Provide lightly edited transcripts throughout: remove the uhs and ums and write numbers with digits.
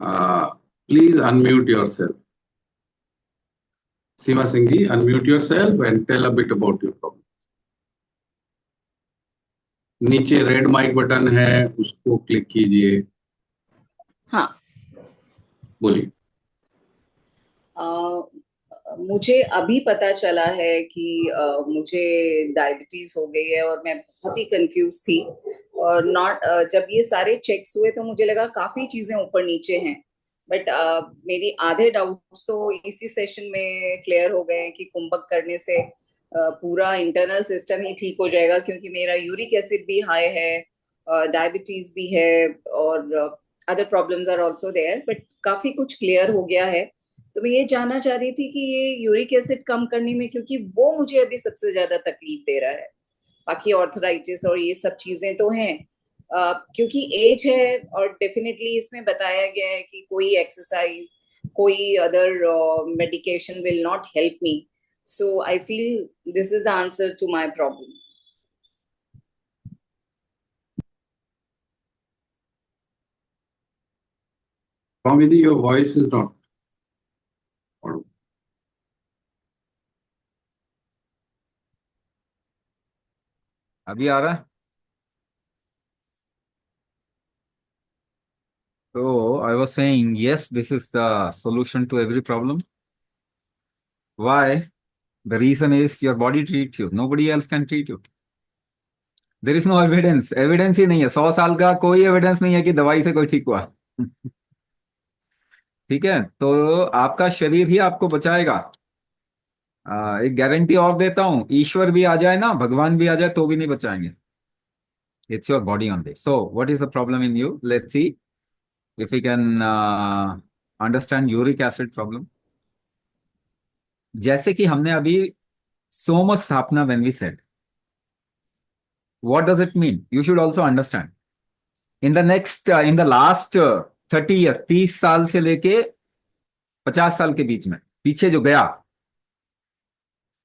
Please unmute yourself. Seema Singh ji, unmute yourself and tell a bit about your problem. नीचे red mic button है, उसको click कीजिए। हाँ। बोलिए। मुझे अभी पता चला है कि मुझे डायबिटीज हो गई है और मैं बहुत ही कंफ्यूज थी। और नॉट जब ये सारे चेक्स हुए तो मुझे लगा काफी चीजें ऊपर नीचे हैं। बट मेरी आधे डाउट्स तो इसी सेशन में क्लियर हो गए हैं कि कुंभक करने से पूरा इंटरनल सिस्टम ही ठीक हो जाएगा, क्योंकि मेरा यूरिक एसिड भी हाई है, डायबिटीज भी है, और other problems are also there. But काफी कुछ क्लियर हो गया है। तो मैं ये जानना चाह रही थी कि ये यूरिक एसिड कम करने में, क्योंकि वो मुझे अभी सबसे ज्यादा तकलीफ दे रहा है। बाकी ऑर्थराइटिस और ये सब चीजें तो हैं, क्योंकि एज है। और डेफिनेटली इसमें बताया गया है कि कोई एक्सरसाइज, कोई other medication will not help me. So I feel this is the answer to my problem. Swamiji, your voice is not audible. अभी आ रहा है? So I was saying, yes, this is the solution to every problem. Why? The reason is your body treats you. Nobody else can treat you. There is no evidence. Evidence ही नहीं है। 100 साल का कोई evidence नहीं है कि दवाई से कोई ठीक हुआ। ठीक है, तो आपका शरीर ही आपको बचाएगा। एक गारंटी और देता हूं, ईश्वर भी आ जाए ना, भगवान भी आ जाए तो भी नहीं बचाएंगे। It's your body only. So what is the problem in you? Let's see if we can understand uric acid problem. जैसे कि हमने अभी सोम स्थापना when we said, what does it mean? You should also understand. In the next in the last 30 years, 30 साल से लेके 50 साल के बीच में पीछे जो गया,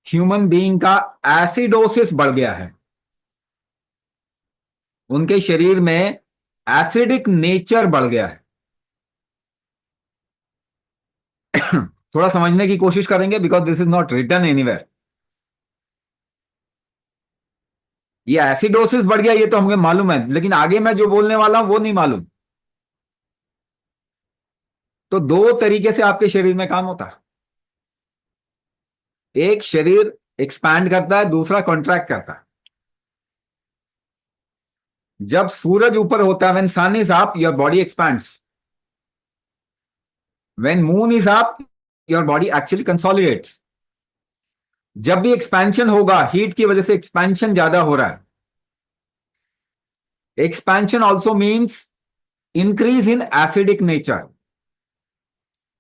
ह्यूमन बीइंग का एसिडोसिस बढ़ गया है। उनके शरीर में एसिडिक नेचर बढ़ गया है। थोड़ा समझने की कोशिश करेंगे, because this is not written anywhere. ये एसिडोसिस बढ़ गया ये तो हमें मालूम है, लेकिन आगे मैं जो बोलने वाला हूं वो नहीं मालूम। तो दो तरीके से आपके शरीर में काम होता है। एक शरीर एक्सपैंड करता है, दूसरा कॉन्ट्रैक्ट करता है। जब सूरज ऊपर होता है, when sun is up, your body expands. When moon is up, your body actually consolidates. जब भी एक्सपेंशन होगा, हीट की वजह से एक्सपेंशन ज्यादा हो रहा है। Expansion also means increase in acidic nature.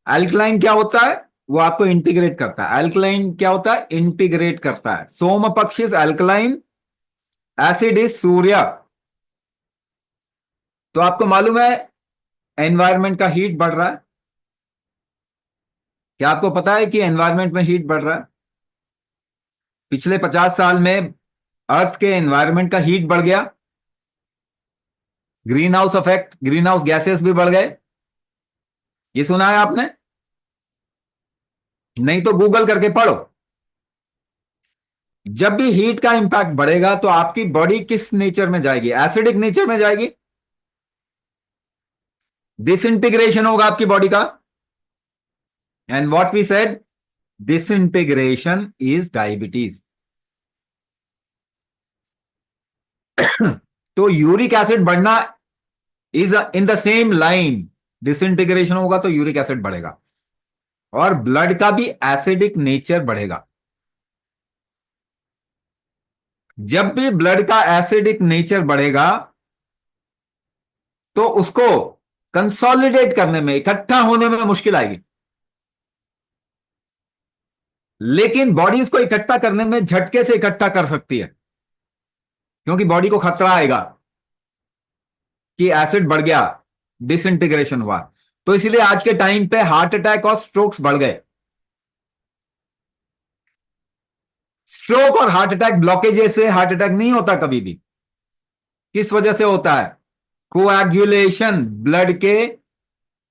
Alkaline क्या होता है? वो आपको इंटीग्रेट करता है। एल्कलाइन क्या होता है? इंटीग्रेट करता है। सोम पक्ष इज एल्कलाइन, एसिड इज सूर्य। तो आपको मालूम है एनवायरमेंट का हीट बढ़ रहा है। क्या आपको पता है कि एनवायरमेंट में हीट बढ़ रहा है? पिछले 50 साल में अर्थ के एनवायरमेंट का हीट बढ़ गया। Green house effect, green house gases भी बढ़ गए। ये सुना है आपने? नहीं तो गूगल करके पढ़ो। जब भी हीट का इंपैक्ट बढ़ेगा तो आपकी बॉडी किस नेचर में जाएगी? एसिडिक नेचर में जाएगी। डिसइंटीग्रेशन होगा आपकी बॉडी का। And what we said, disintegration is diabetes. तो यूरिक एसिड बढ़ना is in the same line. Disintegration होगा तो यूरिक एसिड बढ़ेगा, और ब्लड का भी एसिडिक नेचर बढ़ेगा। जब भी ब्लड का एसिडिक नेचर बढ़ेगा तो उसको कंसोलिडेट करने में, इकट्ठा होने में मुश्किल आएगी। लेकिन बॉडी इसको इकट्ठा करने में झटके से इकट्ठा कर सकती है, क्योंकि बॉडी को खतरा आएगा कि एसिड बढ़ गया, डिसइंटीग्रेशन हुआ। तो इसलिए आज के टाइम पे हार्ट अटैक और स्ट्रोक्स बढ़ गए। स्ट्रोक और हार्ट अटैक ब्लॉकेजेस से हार्ट अटैक नहीं होता कभी भी। किस वजह से होता है? कोएगुलेशन, ब्लड के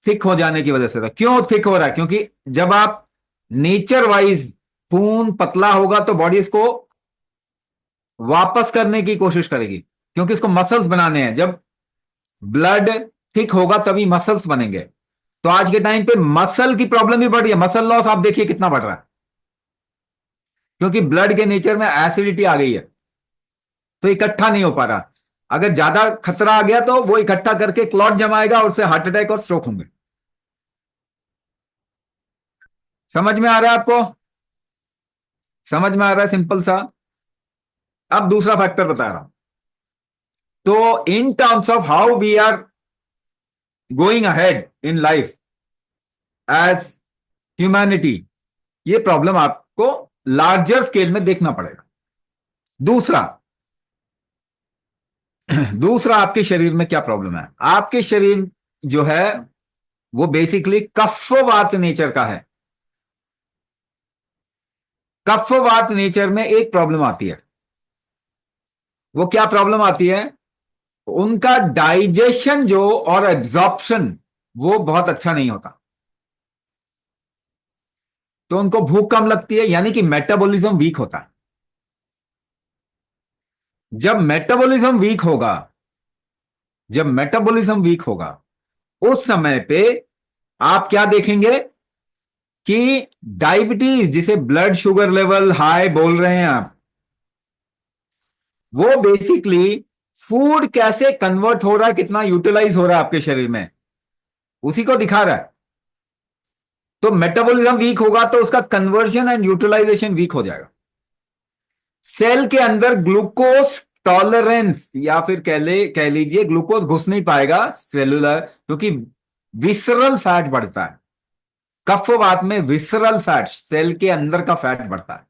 थिक हो जाने की वजह से था। क्यों थिक हो रहा है? क्योंकि जब आप नेचर वाइज खून पतला होगा तो बॉडी इसको वापस करने की कोशिश करेगी, क्योंकि इसको मसल्स बनाने हैं। जब ब्लड थिक होगा तभी मसल्स बनेंगे। तो आज के टाइम पे मसल की प्रॉब्लम भी बढ़ रही है, मसल लॉस आप देखिए कितना बढ़ रहा है, क्योंकि ब्लड के नेचर में एसिडिटी आ गई है, तो इकट्ठा नहीं हो पा रहा। अगर ज्यादा खतरा आ गया तो वो इकट्ठा करके क्लॉट जमाएगा और उससे हार्ट अटैक और स्ट्रोक होंगे। समझ में आ रहा है आपको? समझ में आ रहा है? सिंपल सा। अब दूसरा फैक्टर बता रहा हूं। तो in terms of how we are going ahead in life as humanity, ये प्रॉब्लम आपको लार्जर स्केल में देखना पड़ेगा। दूसरा दूसरा आपके शरीर में क्या प्रॉब्लम है? आपके शरीर जो है वो बेसिकली कफवात नेचर का है। कफवात नेचर में एक प्रॉब्लम आती है। वो क्या प्रॉब्लम आती है? उनका डाइजेशन जो और एब्जॉर्प्शन वो बहुत अच्छा नहीं होता, तो उनको भूख कम लगती है, यानी कि मेटाबॉलिज्म वीक होता है। जब मेटाबॉलिज्म वीक होगा, जब मेटाबॉलिज्म वीक होगा, उस समय पे आप क्या देखेंगे कि डायबिटीज, जिसे ब्लड शुगर लेवल हाई बोल रहे हैं आप, वो बेसिकली फूड कैसे कन्वर्ट हो रहा है, कितना यूटिलाइज हो रहा है आपके शरीर में, उसी को दिखा रहा है। तो मेटाबॉलिज्म वीक होगा तो उसका कन्वर्जन एंड यूटिलाइजेशन वीक हो जाएगा। सेल के अंदर ग्लूकोज टॉलरेंस, या फिर कह लीजिए ग्लूकोज घुस नहीं पाएगा सेलुलर, क्योंकि विसरल फैट बढ़ता है। कफवात में विसरल फैट, सेल के अंदर का फैट बढ़ता है,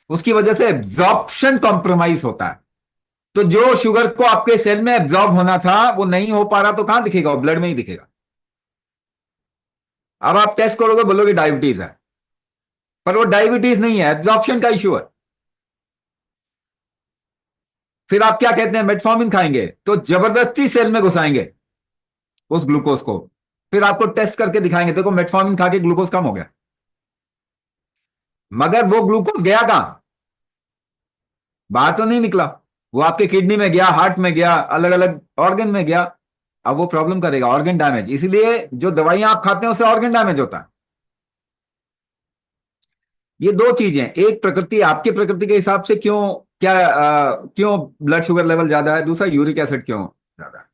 उसकी वजह से एब्जॉर्प्शन कॉम्प्रोमाइज होता है। तो जो शुगर को आपके सेल में एब्जॉर्ब होना था वो नहीं हो पा रहा, तो कहां दिखेगा? वो ब्लड में ही दिखेगा। अब आप टेस्ट करोगे, बोलोगे डायबिटीज है, पर वो डायबिटीज नहीं है, एब्जॉर्प्शन का इश्यू है। फिर आप क्या कहते हैं? मेटफॉर्मिन खाएंगे तो जबरदस्ती सेल में घुसाएंगे उस ग्लूकोज को, फिर आपको टेस्ट करके दिखाएंगे देखो मेटफॉर्मिन खा के ग्लूकोज कम हो गया। मगर वो ग्लूकोज गया कहां? बाहर तो नहीं निकला, वो आपके किडनी में गया, हार्ट में गया, अलग अलग ऑर्गन में गया। अब वो प्रॉब्लम करेगा, ऑर्गन डैमेज। इसलिए जो दवाइयां आप खाते हैं उससे ऑर्गन डैमेज होता है। ये दो चीजें, एक प्रकृति, आपकी प्रकृति के हिसाब से क्यों, क्यों ब्लड शुगर लेवल ज्यादा है, दूसरा यूरिक एसिड क्यों ज्यादा है।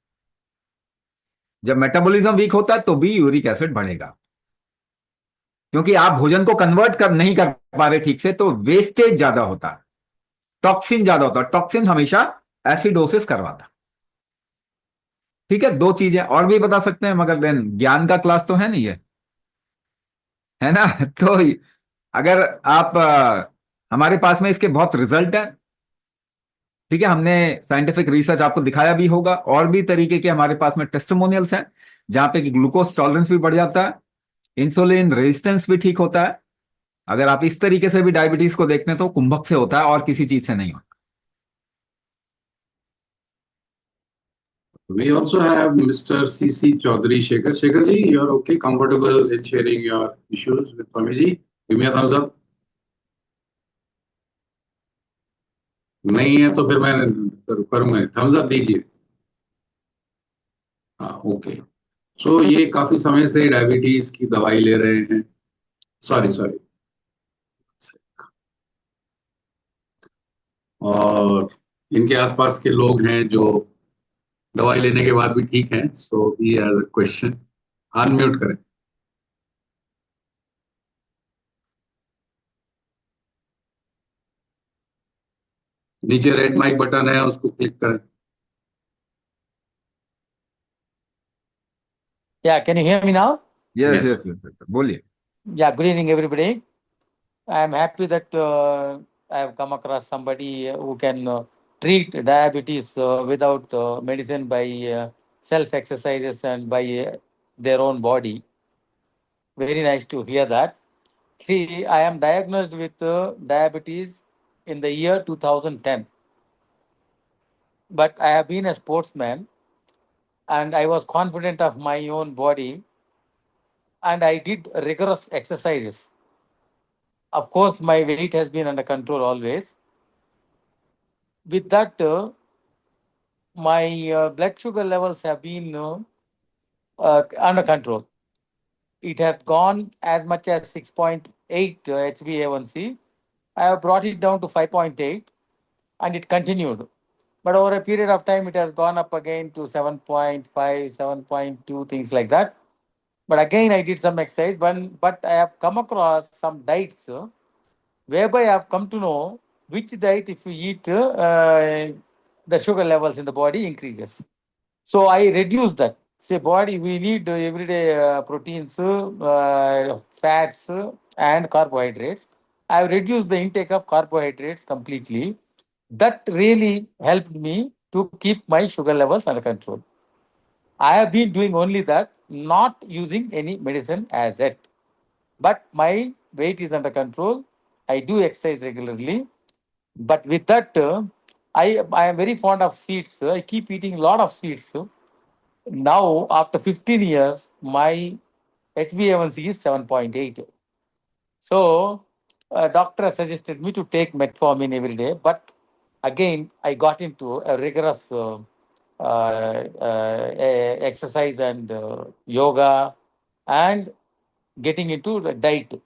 जब मेटाबॉलिज्म वीक होता है तो भी यूरिक एसिड बढ़ेगा, क्योंकि आप भोजन को कन्वर्ट कर नहीं कर पा रहे ठीक से, तो वेस्टेज ज्यादा होता है, टॉक्सिन ज्यादा होता है। टॉक्सिन हमेशा एसिडोसिस करवाता है। ठीक है, दो चीजें और भी बता सकते हैं, मगर देन ज्ञान का क्लास तो है नहीं है ना? तो अगर आप हमारे पास में इसके बहुत रिजल्ट है, ठीक है, हमने साइंटिफिक रिसर्च आपको दिखाया भी होगा, और भी तरीके के हमारे पास में टेस्टिमोनियल्स हैं जहां पे कि ग्लूकोज टॉलरेंस भी बढ़ जाता है, इंसुलिन रेजिस्टेंस भी ठीक होता है। अगर आप इस तरीके से भी डायबिटीज को देखते हैं तो कुंभक से होता है और किसी चीज से नहीं होता। We also have Mr. C. Chaudhary Shekhar. Shekhar ji, you are okay, comfortable in sharing your issues with family? Give me a thumbs up. नहीं है तो फिर मैं करूंगा, थम्स अप दीजिए। हाँ, ओके। सो ये काफी समय से डायबिटीज की दवाई ले रहे हैं। Sorry sorry. और इनके आसपास के लोग हैं जो दवाई लेने के बाद भी ठीक हैं। So he has a question. Unmute करें। नीचे रेड माइक बटन है, उसको क्लिक करें। Yeah, can you hear me now? Yes yes. Yes yes, बोलिए। Yeah, good evening, everybody. I am happy that I have come across somebody who can treat diabetes without medicine by self exercises and by their own body. Very nice to hear that. See, I am diagnosed with diabetes in the year 2010, but I have been a sportsman and I was confident of my own body and I did rigorous exercises. Of course, my weight has been under control always. With that, my blood sugar levels have been under control. It had gone as much as 6.8 HbA1c. I have brought it down to 5.8 and it continued. But over a period of time, it has gone up again to 7.5, 7.2, things like that. But again, I did some exercise, but I have come across some diets whereby I have come to know which diet, if you eat, the sugar levels in the body increases. So I reduced that. Say, body, we need everyday proteins, fats, and carbohydrates. I've reduced the intake of carbohydrates completely. That really helped me to keep my sugar levels under control. I have been doing only that, not using any medicine as yet. But my weight is under control. I do exercise regularly. But with that, I am very fond of sweets. I keep eating a lot of sweets. Now, after 15 years, my HbA1c is 7.8. So, doctor suggested me to take metformin every day. But again, I got into a rigorous exercise and yoga and getting into the diet.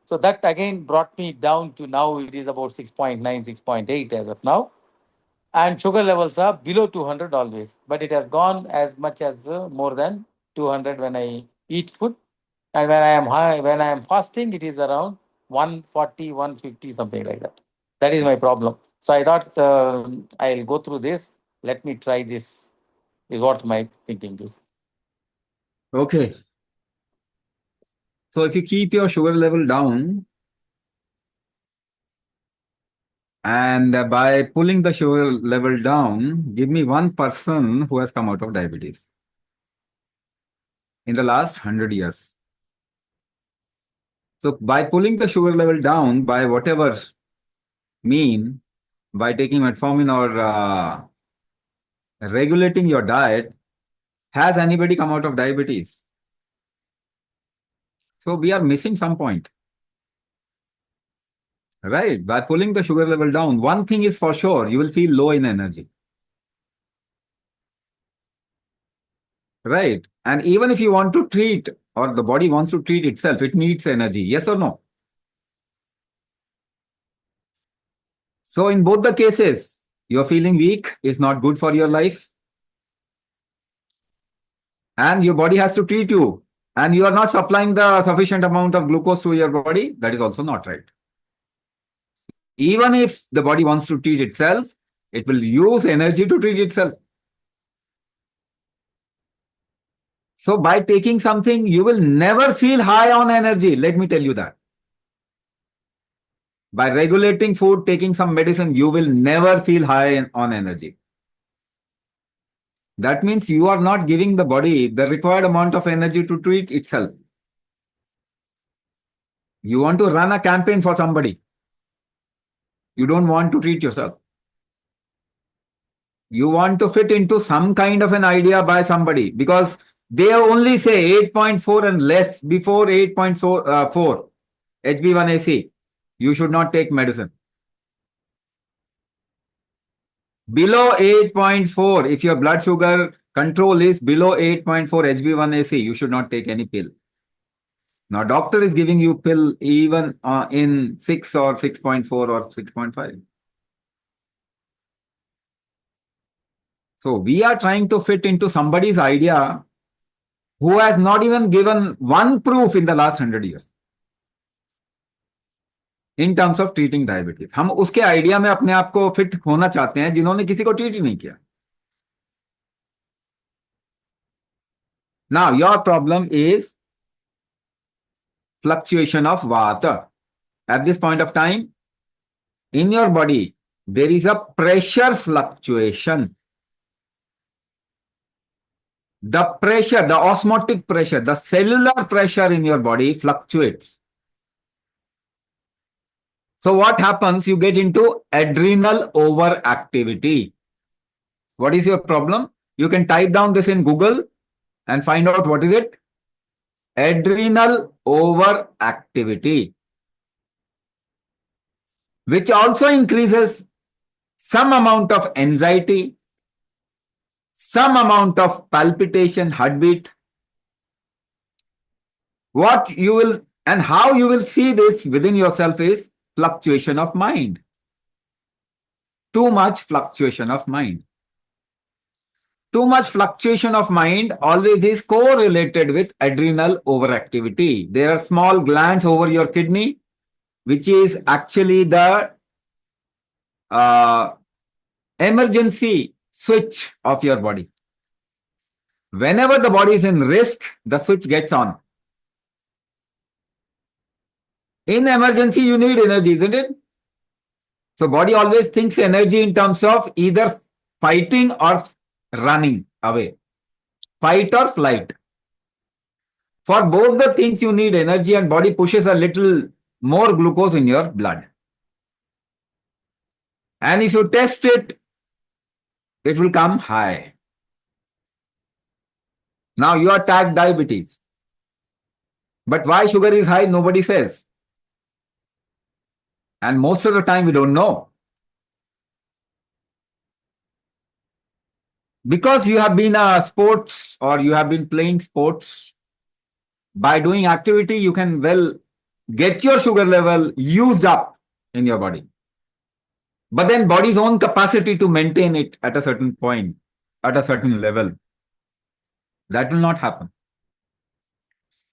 So that again brought me down to now it is about 6.9, 6.8 as of now. And sugar levels are below 200 always, but it has gone as much as more than 200 when I eat food. And when I am high, when I am fasting, it is around 140, 150, something like that. That is my problem. So I thought I'll go through this. Let me try this, is what my thinking is. Okay. So if you keep your sugar level down, and by pulling the sugar level down, give me one person who has come out of diabetes in the last 100 years. So by pulling the sugar level down by whatever mean, by taking metformin or regulating your diet, has anybody come out of diabetes? So we are missing some point. Right? By pulling the sugar level down, one thing is for sure, you will feel low in energy. Right? And even if you want to treat, or the body wants to treat itself, it needs energy. Yes or no? So in both the cases, you're feeling weak is not good for your life. And your body has to treat you. And you are not supplying the sufficient amount of glucose to your body. That is also not right. Even if the body wants to treat itself, it will use energy to treat itself. So by taking something, you will never feel high on energy. Let me tell you that. By regulating food, taking some medicine, you will never feel high on energy. That means you are not giving the body the required amount of energy to treat itself. You want to run a campaign for somebody. You don't want to treat yourself. You want to fit into some kind of an idea by somebody because they only say 8.4 and less before 8.4 HB1AC. You should not take medicine. Below 8.4, if your blood sugar control is below 8.4 HB1AC, you should not take any pill. Now, doctor is giving you pill even in 6 or 6.4 or 6.5. So we are trying to fit into somebody's idea who has not even given one proof in the last 100 years in terms of treating diabetes. हम उसके idea में अपने आप को fit होना चाहते हैं जिन्होंने किसी को ट्रीट ही नहीं किया. Now your problem is fluctuation of vata. At this point of time, in your body, there is a pressure fluctuation. The pressure, the osmotic pressure, the cellular pressure in your body fluctuates. So what happens? You get into adrenal overactivity. What is your problem? You can type down this in Google and find out what is it. adrenal overactivity, which also increases some amount of anxiety, some amount of palpitation, heartbeat. What you will and how you will see this within yourself is fluctuation of mind. Too much fluctuation of mind. Too much fluctuation of mind always is correlated with adrenal overactivity. There are small glands over your kidney, which is actually the emergency switch of your body. Whenever the body is in risk, the switch gets on. In emergency, you need energy, isn't it? So body always thinks energy in terms of either fighting or running away. Fight or flight. For both the things you need energy, and body pushes a little more glucose in your blood. And if you test it, it will come high. Now you are tagged diabetes. But why sugar is high, nobody says. And most of the time we don't know. Because you have been a sports or you have been playing sports, by doing activity, you can well get your sugar level used up in your body. But then body's own capacity to maintain it at a certain point, at a certain level, that will not happen.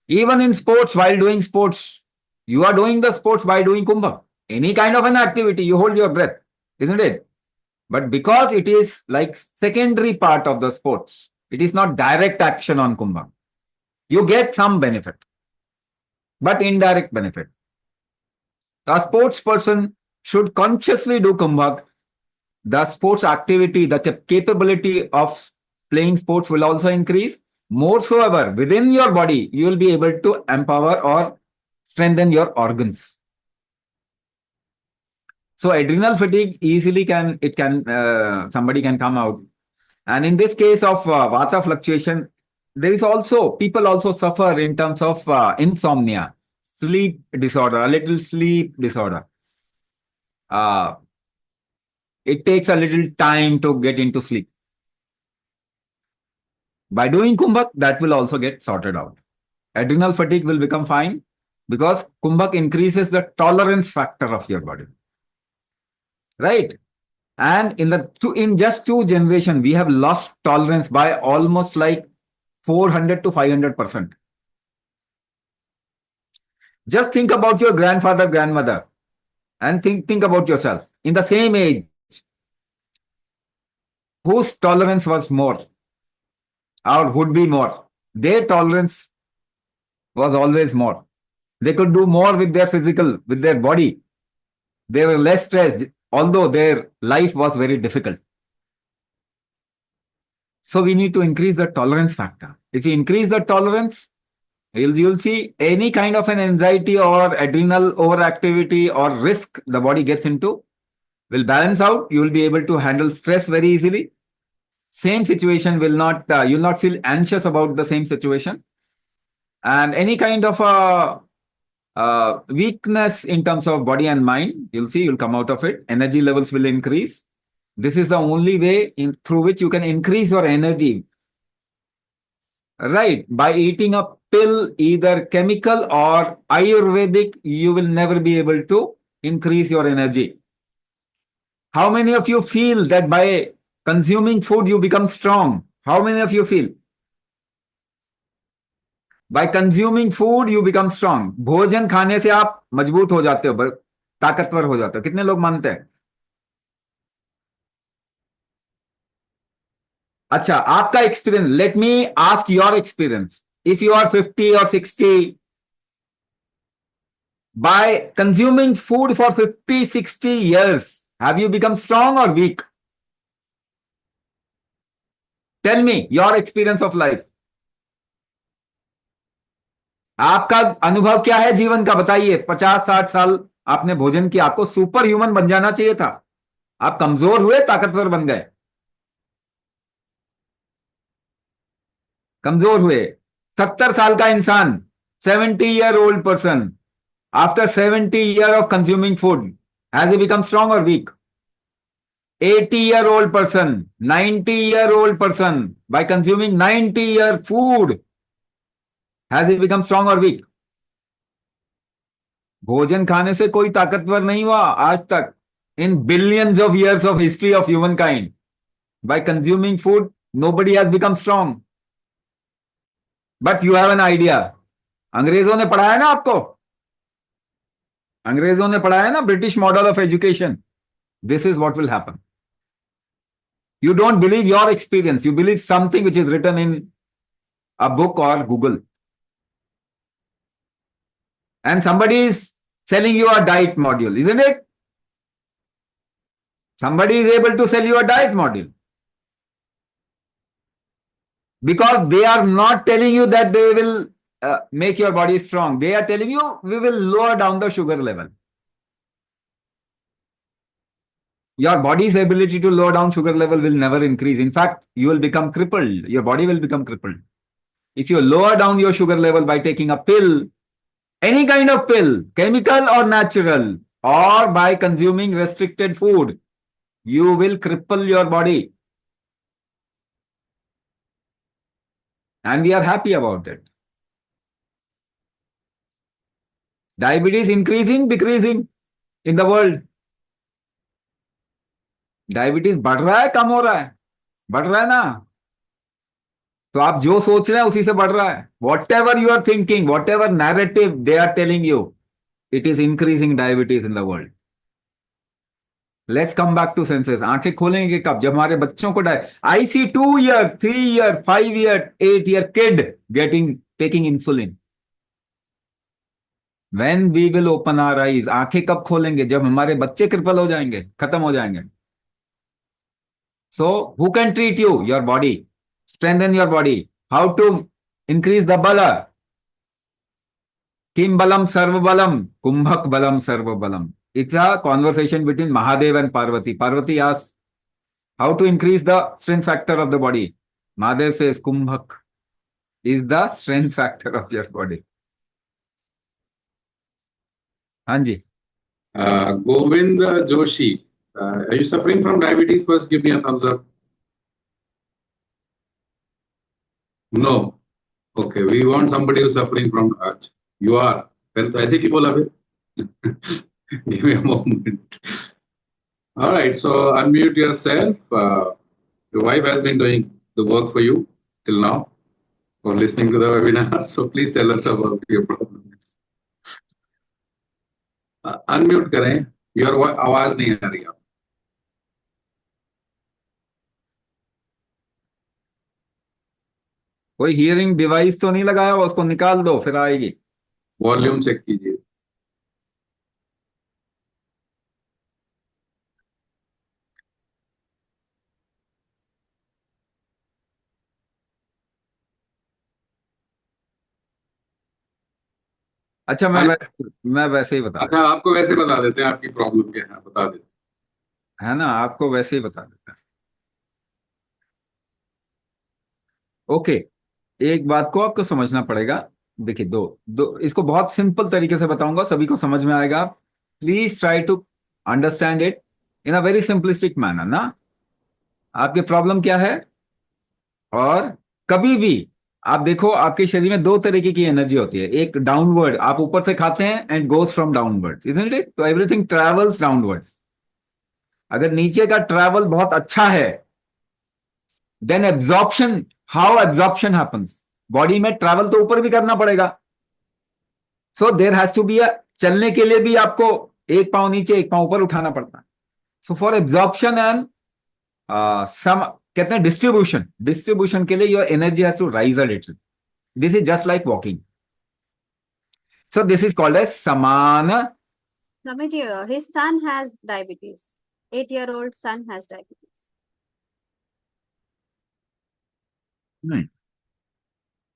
Even in sports, while doing sports, you are doing the sports by doing kumbha. Any kind of an activity, you hold your breath, isn't it? But because it is like secondary part of the sports, it is not direct action on kumbha. You get some benefit, but indirect benefit. A sports person should consciously do kumbha. The sports activity, the capability of playing sports will also increase. Moreover, within your body, you will be able to empower or strengthen your organs. So adrenal fatigue easily somebody can come out. And in this case of vata fluctuation, there is also, people also suffer in terms of insomnia, sleep disorder, a little sleep disorder. It takes a little time to get into sleep. By doing kumbhak, that will also get sorted out. Adrenal fatigue will become fine because kumbhak increases the tolerance factor of your body. Right? And in just 2 generations, we have lost tolerance by almost like 400 to 500%. Just think about your grandfather, grandmother, and think about yourself. In the same age, whose tolerance was more or would be more? Their tolerance was always more. They could do more with their physical, with their body. They were less stressed, although their life was very difficult. So we need to increase the tolerance factor. If you increase the tolerance, you'll see any kind of an anxiety or adrenal overactivity or risk the body gets into will balance out. You will be able to handle stress very easily. Same situation will not, you'll not feel anxious about the same situation. And any kind of a weakness in terms of body and mind, you'll see you'll come out of it. Energy levels will increase. This is the only way through which you can increase your energy. Right. By eating a pill, either chemical or Ayurvedic, you will never be able to increase your energy. How many of you feel that by consuming food, you become strong? How many of you feel? By consuming food, you become strong. भोजन खाने से आप मजबूत हो जाते हो, ताकतवर हो जाते हो. कितने लोग मानते हैं? अच्छा, आपका experience, let me ask your experience. If you are 50 or 60, by consuming food for 50, 60 years, have you become strong or weak? Tell me your experience of life. आपका अनुभव क्या है जीवन का, बताइए. 50-60 साल आपने भोजन किया, आपको सुपर ह्यूमन बन जाना चाहिए था. आप कमजोर हुए, ताकतवर बन गए. कमजोर हुए. 70 साल का इंसान 70-year-old person, after 70 years of consuming food, has he become strong or weak? 80-year-old person, 90-year-old person, by consuming 90-year food, has he become strong or weak? भोजन खाने से कोई ताकतवर नहीं हुआ आज तक. In billions of years of history of humankind, by consuming food, nobody has become strong. But you have an idea. अंग्रेजों ने पढ़ाया ना आपको, अंग्रेजों ने पढ़ाया ना British model of education. This is what will happen. You don't believe your experience, you believe something which is written in a book or Google. And somebody is selling you a diet module, isn't it? Somebody is able to sell you a diet module. Because they are not telling you that they will make your body strong. They are telling you, we will lower down the sugar level. Your body's ability to lower down sugar level will never increase. In fact, you will become crippled. Your body will become crippled. If you lower down your sugar level by taking a pill, any kind of pill, chemical or natural, or by consuming restricted food, you will cripple your body. And we are happy about it. Diabetes increasing, decreasing in the world. Diabetes बढ़ रहा है, कम हो रहा है? बढ़ रहा है ना. तो आप जो सोच रहे हैं उसी से बढ़ रहा है. Whatever you are thinking, whatever narrative they are telling you, it is increasing diabetes in the world. Let's come back to senses. आंखें खोलेंगे कब? जब हमारे बच्चों को आई सी 2 year, 3 year, 5 year, 8 year kid getting taking insulin. When we will open our eyes, आंखें कब खोलेंगे? जब हमारे बच्चे क्रिपल हो जाएंगे, खत्म हो जाएंगे. So who can treat you? Your body. Strengthen your body. How to increase the bala? Kim balam sarva balam, kumbhak balam sarva balam. It's a conversation between Mahadev and Parvati. Parvati asks, how to increase the strength factor of the body? Mahadev says, kumbhak is the strength factor of your body. Hanji. Govind Joshi, are you suffering from diabetes? First, give me a thumbs up. No. Okay, we want somebody who's suffering from that. You are. फिर तो ऐसे क्यों बोला फिर? Give me a moment. All right, so unmute yourself. Your wife has been doing the work for you till now, for listening to the webinar. So please tell us about your problems. Unmute करें. Your आवाज नहीं आ रही. कोई hearing device तो नहीं लगाया हुआ? उसको निकाल दो, फिर आएगी. वॉल्यूम चेक कीजिए. अच्छा, मैं वैसे ही बता अच्छा, आपको वैसे बता देते हैं आपकी प्रॉब्लम क्या है, बता देते है ना, आपको वैसे ही बता देता है. ओके, एक बात को आपको समझना पड़ेगा. देखिए, दो इसको बहुत सिंपल तरीके से बताऊंगा, सभी को समझ में आएगा. Please try to understand it in a very simplistic manner ना. आपकी प्रॉब्लम क्या है? और कभी भी आप देखो, आपके शरीर में दो तरीके की एनर्जी होती है. एक डाउनवर्ड, आप ऊपर से खाते हैं and goes from downward, isn't it? तो एवरीथिंग ट्रेवल्स डाउनवर्ड. अगर नीचे का ट्रेवल बहुत अच्छा है, then absorption, how absorption happens? Body में ट्रैवल तो ऊपर भी करना पड़ेगा. So there has to be a, चलने के लिए भी आपको एक पांव नीचे एक पांव ऊपर उठाना पड़ता है. So for absorption and some, कहते हैं डिस्ट्रीब्यूशन के लिए your energy has to rise a little. This is just like walking. So this is called as samana. Swamiji, his son has diabetes. 8-year-old son has diabetes. नहीं,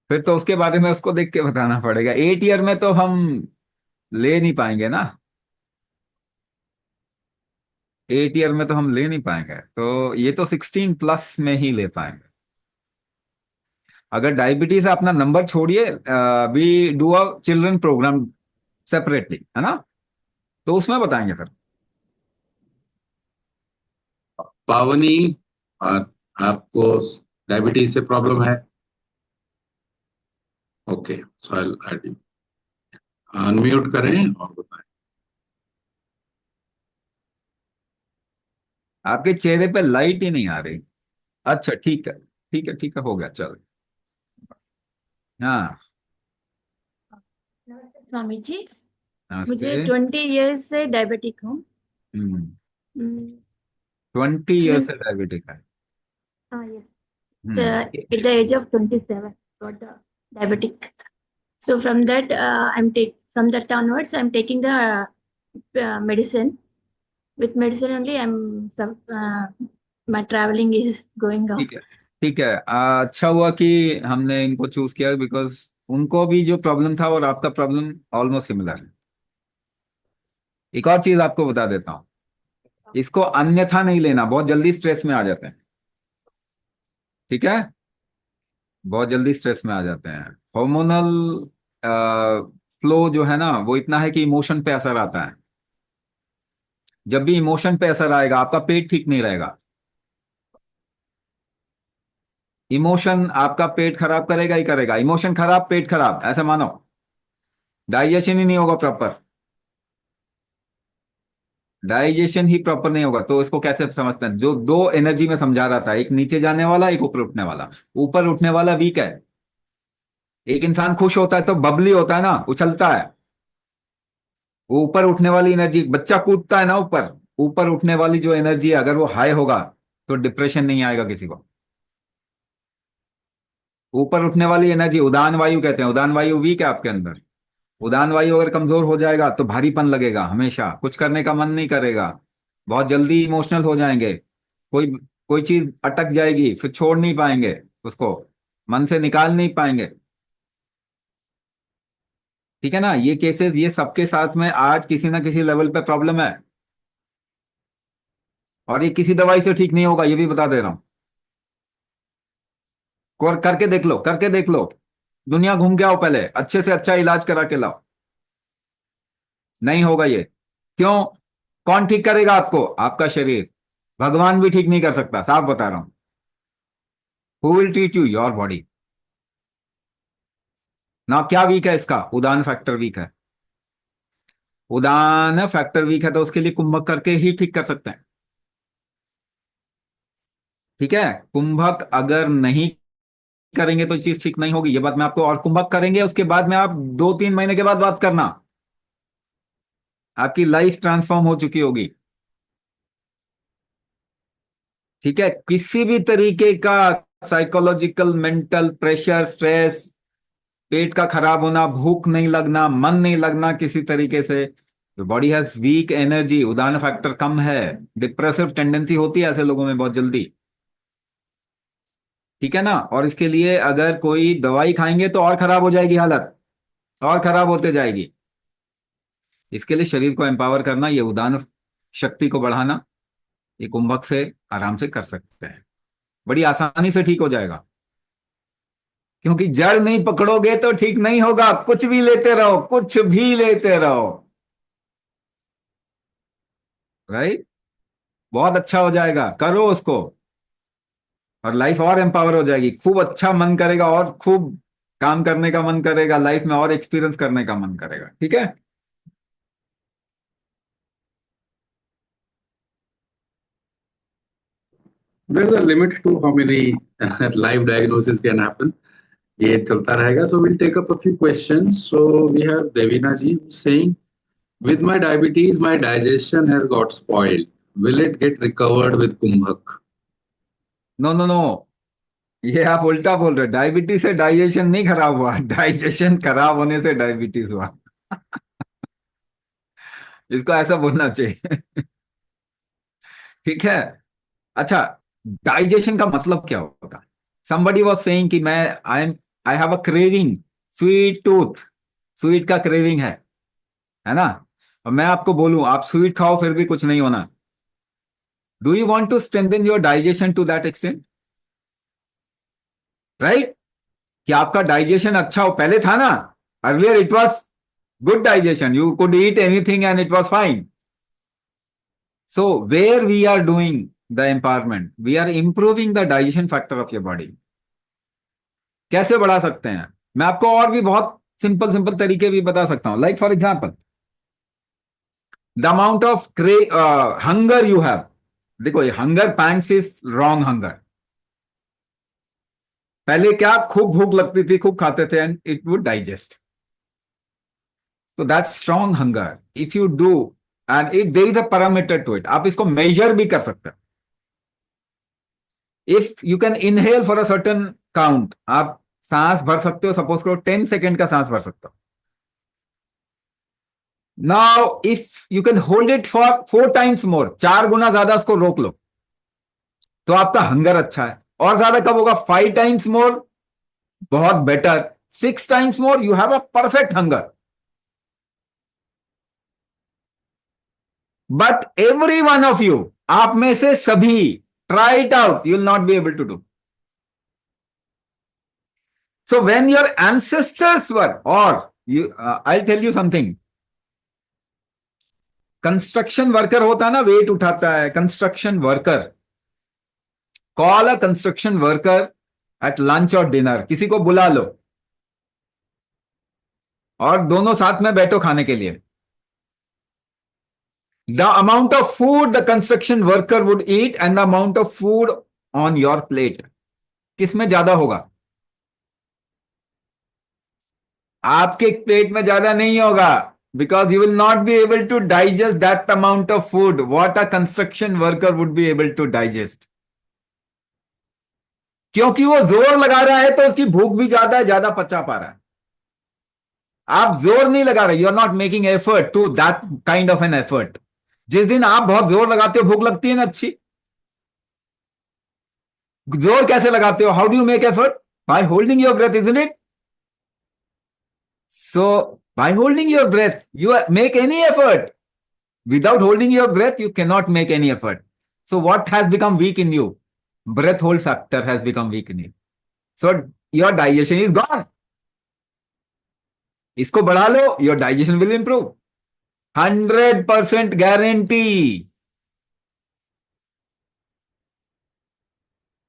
फिर तो उसके बारे में उसको देख के बताना पड़ेगा. 8 ईयर में तो हम ले नहीं पाएंगे ना. 8 ईयर में तो हम ले नहीं पाएंगे. तो ये तो 16+ में ही ले पाएंगे. अगर डायबिटीज अपना नंबर छोड़िए, we do a children program separately, है ना, तो उसमें बताएंगे फिर। पावनी, आपको डायबिटीज से प्रॉब्लम है? ओके, सो आई अनम्यूट करें और बताएं। आपके चेहरे पे लाइट ही नहीं आ रही। अच्छा, ठीक है, ठीक है, ठीक है, हो गया, चलो। हाँ, नमस्ते स्वामी जी। मुझे नमस्ते। 20 इयर्स से डायबिटिक हूँ। 20 ईयर हम्म, से डायबिटिक है। हाँ ये हम्म, at the age of 27 got the diabetic. So from that from that onwards I'm taking the medicine. With medicine only my traveling is going on. ठीक है, ठीक है। अच्छा हुआ कि हमने इनको चूज किया, बिकॉज उनको भी जो प्रॉब्लम था और आपका प्रॉब्लम ऑलमोस्ट सिमिलर है। एक और चीज आपको बता देता हूँ, इसको अन्यथा नहीं लेना, बहुत जल्दी स्ट्रेस में आ जाते हैं। ठीक है, बहुत जल्दी स्ट्रेस में आ जाते हैं। हार्मोनल फ्लो जो है ना, वो इतना है कि इमोशन पे असर आता है। जब भी इमोशन पे असर आएगा, आपका पेट ठीक नहीं रहेगा। इमोशन आपका पेट खराब करेगा ही करेगा। इमोशन खराब, पेट खराब, ऐसा मानो। डाइजेशन ही नहीं होगा प्रॉपर। डाइजेशन ही प्रॉपर नहीं होगा तो इसको कैसे समझते हैं? जो दो एनर्जी में समझा रहा था, एक नीचे जाने वाला, एक ऊपर उठने वाला। ऊपर उठने वाला वीक है। एक इंसान खुश होता है तो बबली होता है ना, उछलता है। वो ऊपर उठने वाली एनर्जी, बच्चा कूदता है ना ऊपर, ऊपर उठने वाली जो एनर्जी है, अगर वो हाई होगा तो डिप्रेशन नहीं आएगा किसी को। ऊपर उठने वाली एनर्जी उदान वायु कहते हैं। उदान वायु वीक है आपके अंदर। उदान वायु अगर कमजोर हो जाएगा तो भारीपन लगेगा, हमेशा कुछ करने का मन नहीं करेगा, बहुत जल्दी इमोशनल हो जाएंगे। कोई कोई चीज अटक जाएगी, फिर छोड़ नहीं पाएंगे उसको, मन से निकाल नहीं पाएंगे। ठीक है ना, ये केसेस, ये सबके साथ में आज किसी ना किसी लेवल पे प्रॉब्लम है। और ये किसी दवाई से ठीक नहीं होगा, ये भी बता दे रहा हूं। करके देख लो, करके देख लो। दुनिया घूम के आओ, पहले अच्छे से अच्छा इलाज करा के लाओ। नहीं होगा ये। क्यों? कौन ठीक करेगा आपको? आपका शरीर। भगवान भी ठीक नहीं कर सकता, साफ बता रहा हूं। Who will treat you? Your body. ना क्या वीक है इसका? उदान फैक्टर वीक है। उदान फैक्टर वीक है तो उसके लिए कुंभक करके ही ठीक कर सकते हैं। ठीक है, कुंभक अगर नहीं करेंगे तो चीज ठीक नहीं होगी, ये बात मैं आपको। और कुंभक करेंगे उसके बाद में आप 2-3 महीने के बाद बात करना, आपकी लाइफ ट्रांसफॉर्म हो चुकी होगी। ठीक है, किसी भी तरीके का साइकोलॉजिकल, मेंटल प्रेशर, स्ट्रेस, पेट का खराब होना, भूख नहीं लगना, मन नहीं लगना किसी तरीके से, तो body has week energy, Udaan factor कम है, डिप्रेसिव टेंडेंसी होती है ऐसे लोगों में बहुत जल्दी। ठीक है ना, और इसके लिए अगर कोई दवाई खाएंगे तो और खराब हो जाएगी हालत, और खराब होते जाएगी। इसके लिए शरीर को एम्पावर करना, ये उदान शक्ति को बढ़ाना, ये कुंभक से आराम से कर सकते हैं। बड़ी आसानी से ठीक हो जाएगा। क्योंकि जड़ नहीं पकड़ोगे तो ठीक नहीं होगा। कुछ भी लेते रहो, कुछ भी लेते रहो, राइट? बहुत अच्छा हो जाएगा, करो उसको, और लाइफ और एम्पावर हो जाएगी। खूब अच्छा मन करेगा, और खूब काम करने का मन करेगा, लाइफ में और एक्सपीरियंस करने का मन करेगा। ठीक है। There's a limit to how many live diagnosis can happen. ये चलता रहेगा. So we'll take up a few questions. So we have Devina ji saying, with my diabetes, my digestion has got spoiled. Will it get recovered with Kumbhak? No no no, ये आप उल्टा बोल रहे हो। Diabetes से digestion नहीं खराब हुआ, डाइजेशन खराब होने से डायबिटीज हुआ। इसको ऐसा बोलना चाहिए। ठीक है। अच्छा, डाइजेशन का मतलब क्या होगा? somebody was saying कि मैं I have a craving, sweet tooth, sweet का क्रेविंग है ना, और मैं आपको बोलूं आप स्वीट खाओ फिर भी कुछ नहीं होना। Do you want to strengthen your digestion to that extent? Right? कि आपका डाइजेशन अच्छा हो, पहले था ना, earlier it was good digestion, you could eat anything and it was fine. So where we are doing the empowerment, we are improving the digestion factor of your body. कैसे बढ़ा सकते हैं? मैं आपको और भी बहुत सिंपल सिंपल तरीके भी बता सकता हूं. Like for example, the amount of hunger you have. देखो, ये hunger pangs is wrong hunger. पहले क्या, खूब भूख लगती थी, खूब खाते थे एंड इट वुड डाइजेस्ट. तो that strong hunger. If you do and it there is a parameter to it, आप इसको मेजर भी कर सकते हो. If you can inhale for a certain count, आप सांस भर सकते हो, सपोज करो 10 सेकेंड का सांस भर सकते हो. Now if you can hold it for 4 times more, 4 गुना ज्यादा उसको रोक लो, तो आपका हंगर अच्छा है. और ज्यादा कब होगा? 5 टाइम्स मोर, बहुत better. 6 times more, you have a perfect hunger. But every one of you, आप में से सभी, try it out, you will not be able to do. So when your ancestors were, or you, I'll tell you something. Construction worker होता है ना, wait उठाता है, construction worker. Call a construction worker at lunch और dinner, किसी को बुला लो और दोनों साथ में बैठो खाने के लिए. The amount of food the construction worker would eat and the amount of food on your plate, किसमें ज्यादा होगा? आपके प्लेट में ज्यादा नहीं होगा, because you will not be able to digest that amount of food what a construction worker would be able to digest. क्योंकि वो जोर लगा रहा है तो उसकी भूख भी ज्यादा है, ज्यादा पचा पा रहा है. आप जोर नहीं लगा रहे, you are not making effort to that kind of an effort. जिस दिन आप बहुत जोर लगाते हो, भूख लगती है ना अच्छी. जोर कैसे लगाते हो? How do you make effort? By holding your breath, isn't it? So by holding your breath, you make any effort. Without holding your breath, you cannot make any effort. So what has become weak in you? Breath hold factor has become weak in you. So your digestion is gone. इसको बढ़ा लो, your digestion will improve. 100% guarantee.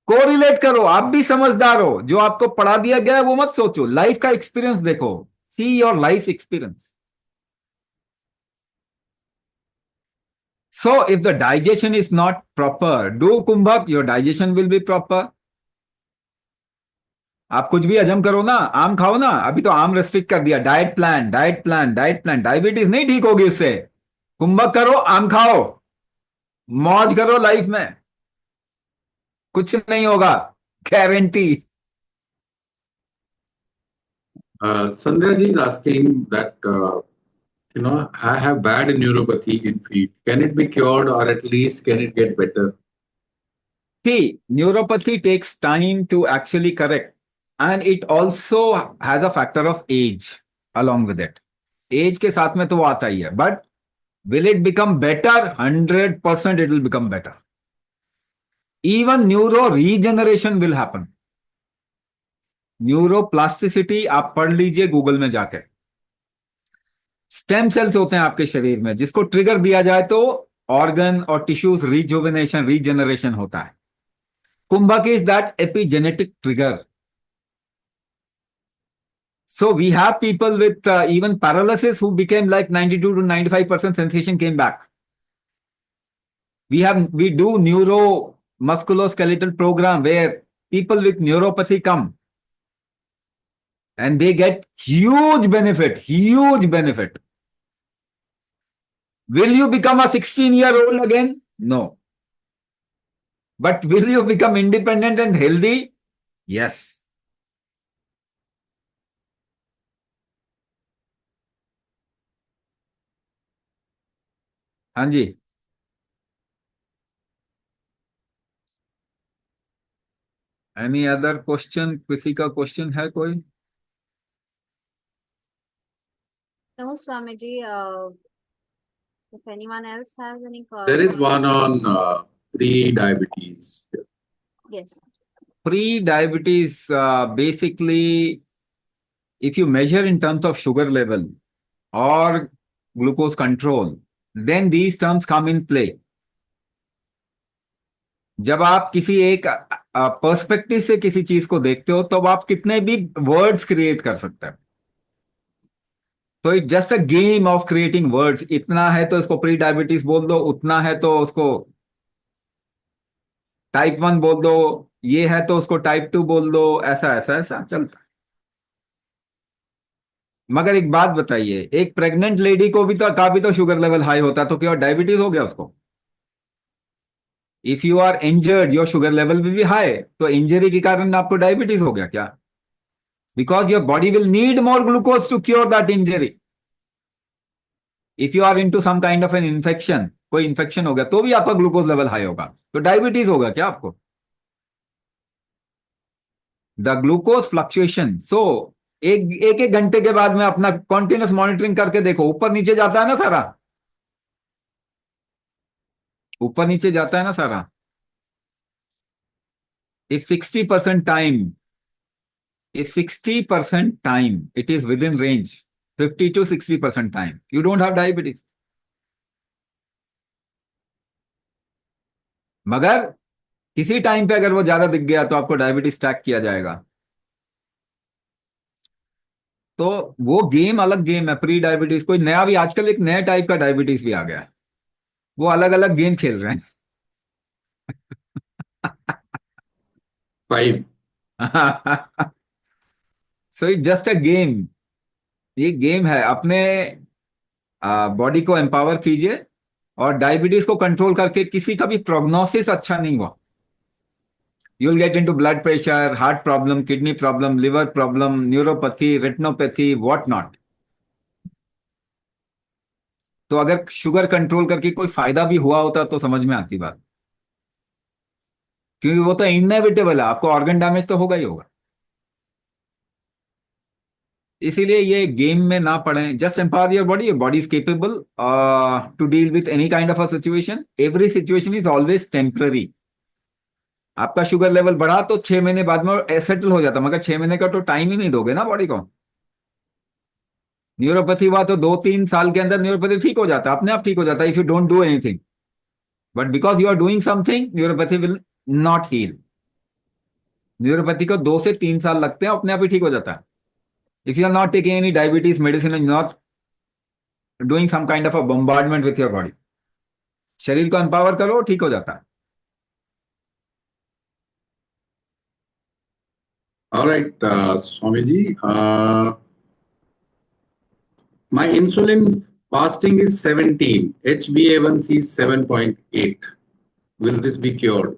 Correlate करो, आप भी समझदार हो, जो आपको पढ़ा दिया गया है वो मत सोचो, लाइफ का एक्सपीरियंस देखो. See your life experience. So if the digestion is not proper, do kumbhak, your digestion will be proper. आप कुछ भी हजम करो ना, आम खाओ ना, अभी तो आम रेस्ट्रिक्ट कर दिया, diet plan, diet plan, diet plan. Diabetes नहीं ठीक होगी इससे. कुंभक करो, आम खाओ, मौज करो लाइफ में, कुछ नहीं होगा, guarantee. Sandhya ji is asking that I have bad neuropathy in feet. Can it be cured, or at least can it get better? See, neuropathy takes time to actually correct, and it also has a factor of age along with it. Age के साथ में तो वो आता ही है, but will it become better? 100% it will become better. Even neuro regeneration will happen. Neuroplasticity आप पढ़ लीजिए गूगल में जाके. स्टेम सेल्स होते हैं आपके शरीर में, जिसको ट्रिगर दिया जाए तो ऑर्गन और टिश्यूज रिजुविनेशन, रीजनरेशन होता है. Kumbhak is that epigenetic trigger. So we have people with even paralysis who became like 92 to 95% sensation came back. We do neuro musculoskeletal program where people with neuropathy come and they get huge benefit, huge benefit. Will you become a 16-year-old again? No. But will you become independent and healthy? Yes. हाँ जी. Any other question? किसी का question है कोई? No, Swamiji, if anyone else has any There is one on pre-diabetes. Yes. Pre-diabetes, basically, if you measure in terms of sugar level or glucose control, then these terms come in play. जब आप किसी एक perspective से किसी चीज को देखते हो तब आप कितने भी वर्ड्स क्रिएट कर सकते हैं. तो it just a game of creating words. इतना है तो इसको प्री डायबिटीज बोल दो, उतना है तो उसको टाइप 1 बोल दो, ये है तो उसको टाइप 2 बोल दो. ऐसा ऐसा ऐसा चलता है. मगर एक बात बताइए, एक प्रेग्नेंट लेडी को भी तो का भी तो शुगर लेवल हाई होता है, तो क्या डायबिटीज हो गया उसको? If you are injured your sugar level will be high. तो इंजरी के कारण आपको डायबिटीज हो गया क्या? Because your body will need more glucose to cure that injury. If you are into some kind of an infection, कोई infection हो गया तो भी आपका ग्लूकोज लेवल हाई होगा. तो डायबिटीज होगा क्या आपको? The glucose fluctuation. सो एक एक घंटे के बाद में अपना कॉन्टिन्यूस मॉनिटरिंग करके देखो, ऊपर नीचे जाता है ना सारा, ऊपर नीचे जाता है ना सारा. If 60% time, if 60% time it is within range, 50 to 60% time, you don't have diabetes. मगर किसी टाइम पे अगर वो ज्यादा दिख गया तो आपको डायबिटीज टैग किया जाएगा. तो वो गेम अलग गेम है. प्री डायबिटीज कोई नया भी, आजकल एक नया टाइप का डायबिटीज भी आ गया है. वो अलग अलग गेम खेल रहे हैं. 5. So it just a game. ये गेम है. अपने बॉडी को एम्पावर कीजिए और डायबिटीज को कंट्रोल करके किसी का भी प्रोग्नोसिस अच्छा नहीं हुआ. You will get into blood pressure, heart problem, kidney problem, liver problem, neuropathy, retinopathy, what not. तो अगर शुगर कंट्रोल करके कोई फायदा भी हुआ होता तो समझ में आती बात. क्योंकि वो तो इनएविटेबल है, आपको ऑर्गन डैमेज तो होगा ही होगा. इसीलिए ये गेम में ना पड़े. Just empower your body. Your body is capable to deal with any kind of a situation. Every situation is always temporary. आपका शुगर लेवल बढ़ा तो 6 महीने बाद में सेटल हो जाता, मगर 6 महीने का तो टाइम ही नहीं दोगे ना बॉडी को. न्यूरोपैथी हुआ तो 2-3 साल के अंदर न्यूरोपैथी ठीक हो जाता है, अपने आप ठीक हो जाता है, if you don't do anything. But because you are doing something, neuropathy will not heal. Neuropathy को 2 से 3 साल लगते हैं, अपने आप ही ठीक हो जाता है. If you are not taking any diabetes medicine and not doing some kind of a bombardment with your body, शरीर को एम्पावर करो, ठीक हो जाता है. All right, Swamiji. My insulin fasting is 17. HbA1c is 7.8. Will this be cured?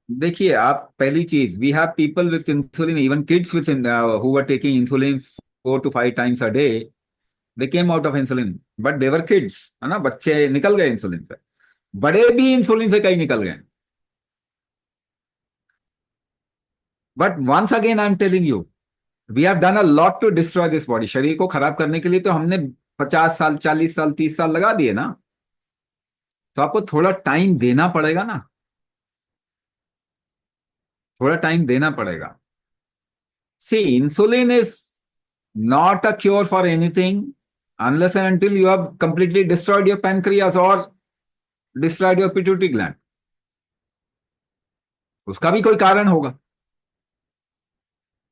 देखिए, आप पहली चीज, we have people with insulin, even kids with who were taking insulin 4 to 5 times a day. They came out of insulin, but their kids, है ना, बच्चे निकल गए insulin से. बड़े भी इंसुलिन से कई निकल गए. But once again I am telling you, we have done a lot to destroy this body. शरीर को खराब करने के लिए तो हमने 50 साल, 40 साल, 30 साल लगा दिए ना. तो आपको थोड़ा टाइम देना पड़ेगा ना, थोड़ा टाइम देना पड़ेगा. See, insulin is not a cure for anything unless and until you have completely destroyed your pancreas or destroyed your pituitary gland. उसका भी कोई कारण होगा.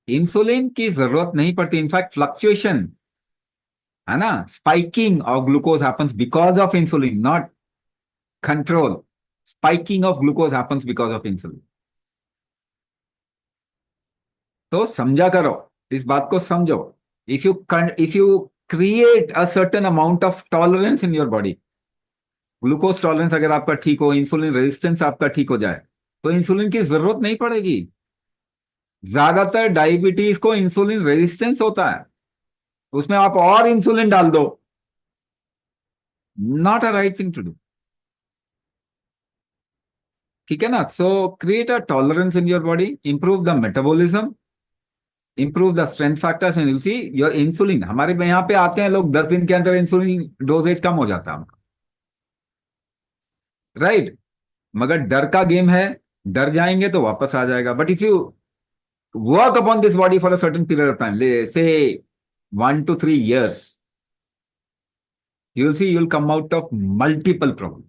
इंसुलिन की जरूरत नहीं पड़ती. इनफैक्ट फ्लक्चुएशन, है ना, spiking of glucose happens because of insulin, not control. Spiking of glucose happens because of insulin. तो समझा करो, इस बात को समझो. If you create a certain amount of tolerance in your body, glucose tolerance अगर आपका ठीक हो, इंसुलिन रेजिस्टेंस आपका ठीक हो जाए, तो इंसुलिन की जरूरत नहीं पड़ेगी. ज्यादातर डायबिटीज को इंसुलिन रेजिस्टेंस होता है, उसमें आप और इंसुलिन डाल दो. Not a right thing to do. ठीक है ना. So create a tolerance in your body, improve the metabolism, improve the strength factors, and you see your insulin. हमारे यहाँ पे आते हैं लोग, 10 दिन के अंदर इंसुलिन डोजेज कम हो जाता है उनका. राइट. मगर डर का गेम है, डर जाएंगे तो वापस आ जाएगा. But if you work upon this body for a certain period of time, say 1 to 3 years, you'll see you'll come out of multiple problems.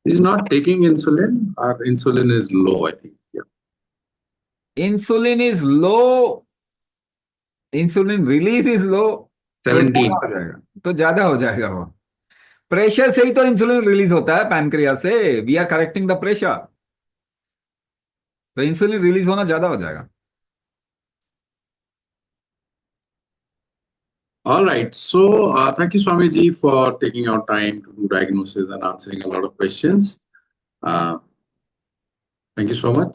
He's not taking insulin, or insulin is low, I think. Yeah. Insulin is low, insulin release is low, 17. तो ज्यादा हो जाएगा वो. Pressure से ही तो insulin release होता है pancreas से. We are correcting the pressure, तो इंसुलिन रिलीज होना ज्यादा हो जाएगा. All right. So, thank you, Swamiji, for taking our time to do diagnosis and answering a lot of questions. Thank you so much.